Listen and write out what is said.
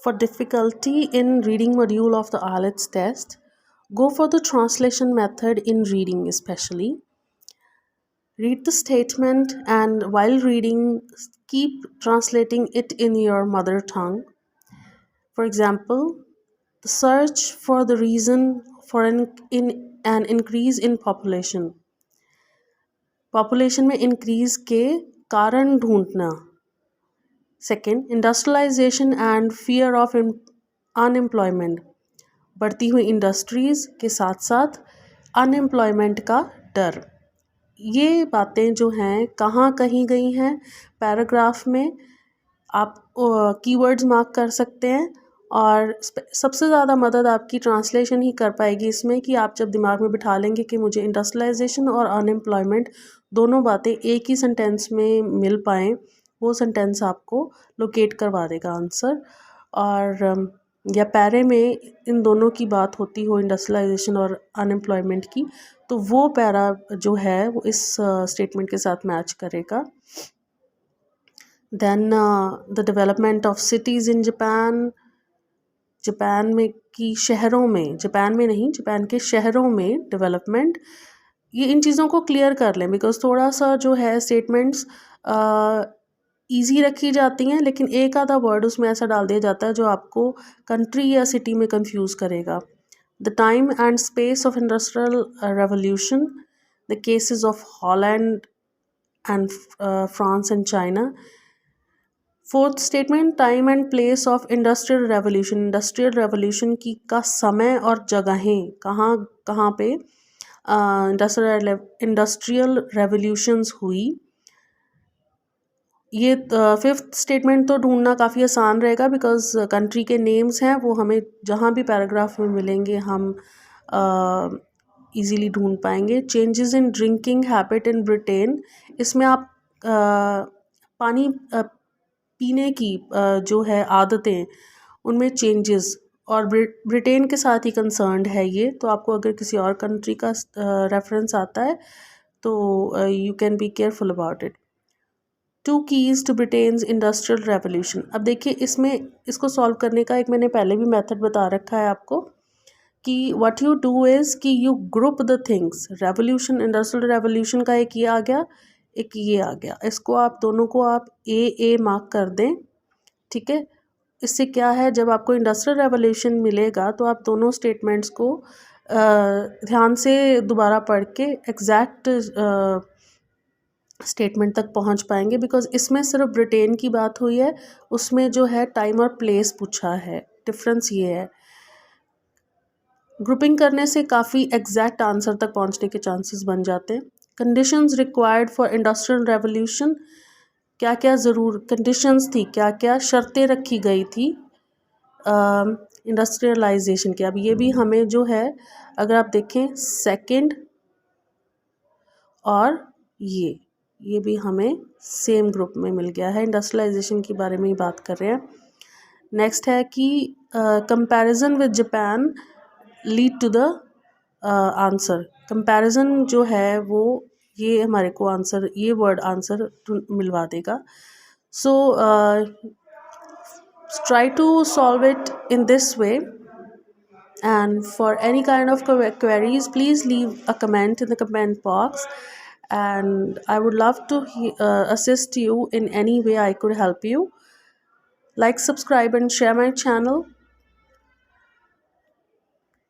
For difficulty in reading module of the IELTS test, go for the translation method in reading especially. Read the statement and while reading, keep translating it in your mother tongue. For example, the search for the reason for an increase in population. Population में increase के कारण ढूंढना. Second, industrialization and fear of unemployment. बढ़ती हुई industries के साथ साथ unemployment का डर. ये बातें जो हैं कहाँ कहीं गई हैं पैराग्राफ में, आप कीवर्ड्स मार्क कर सकते हैं. और सबसे ज़्यादा मदद आपकी ट्रांसलेशन ही कर पाएगी इसमें कि आप जब दिमाग में बिठा लेंगे कि मुझे इंडस्ट्रियलाइजेशन और अनएम्प्लॉयमेंट दोनों बातें एक ही सेंटेंस में मिल पाएँ, वो सेंटेंस आपको लोकेट करवा देगा आंसर. और या पैरे में इन दोनों की बात होती हो, इंडस्ट्रियलाइजेशन और अनएम्प्लॉयमेंट की, तो वो पैरा जो है वो इस स्टेटमेंट के साथ मैच करेगा. Then the development of cities in Japan. Japan में की शहरों में, जापान में नहीं, जापान के शहरों में डेवलपमेंट. ये इन चीज़ों को क्लियर कर लें बिकॉज थोड़ा सा जो है स्टेटमेंट्स ईजी रखी जाती हैं, लेकिन एक आधा वर्ड उसमें ऐसा डाल दिया जाता है जो आपको कंट्री या सिटी में कंफ्यूज करेगा. The time and space of industrial revolution, the cases of Holland and France and China. Fourth statement, time and place of industrial revolution. Industrial revolution की का समय और जगहें कहाँ कहाँ पे इंडस्ट्रियल रेवोल्यूशंस हुई. ये फिफ्थ स्टेटमेंट तो ढूंढना काफ़ी आसान रहेगा बिकॉज कंट्री के नेम्स हैं वो हमें जहाँ भी पैराग्राफ में मिलेंगे हम इजीली ढूंढ पाएंगे. Changes in drinking habit in Britain. इसमें आप पानी पीने की जो है आदतें उनमें चेंजेस, और ब्रिटेन के साथ ही कंसर्न्ड है ये, तो आपको अगर किसी और कंट्री का रेफरेंस आता है तो you can be careful about it. 2 keys to Britain's industrial revolution. अब देखिए इसमें इसको सॉल्व करने का एक मैंने पहले भी मेथड बता रखा है आपको कि व्हाट यू डू इज़ कि you group the things. Revolution, industrial revolution का एक ये आ गया, एक ये आ गया. इसको आप दोनों को आप ए मार्क कर दें, ठीक है. इससे क्या है, जब आपको इंडस्ट्रियल रेवोल्यूशन मिलेगा तो आप दोनों स्टेटमेंट्स को ध्यान से दोबारा पढ़ के एग्जैक्ट स्टेटमेंट तक पहुंच पाएंगे बिकॉज इसमें सिर्फ ब्रिटेन की बात हुई है, उसमें जो है टाइम और प्लेस पूछा है. डिफरेंस ये है. ग्रुपिंग करने से काफ़ी एग्जैक्ट आंसर तक पहुंचने के चांसेस बन जाते हैं. Conditions required for industrial revolution. क्या क्या ज़रूर कंडीशंस थी, क्या क्या शर्तें रखी गई थी इंडस्ट्रियलाइजेशन की. अब ये भी हमें जो है अगर आप देखें सेकंड और ये भी हमें सेम ग्रुप में मिल गया है. इंडस्ट्रियलाइजेशन के बारे में ही बात कर रहे हैं. नेक्स्ट है कि comparison with Japan lead to the answer. Comparison जो है वो ये हमारे को आंसर, ये वर्ड आंसर मिलवा देगा. So try to solve it in this way, and for any kind of queries please leave a comment in the comment box, and I would love to assist you in any way I could help you. Like, subscribe and share my channel.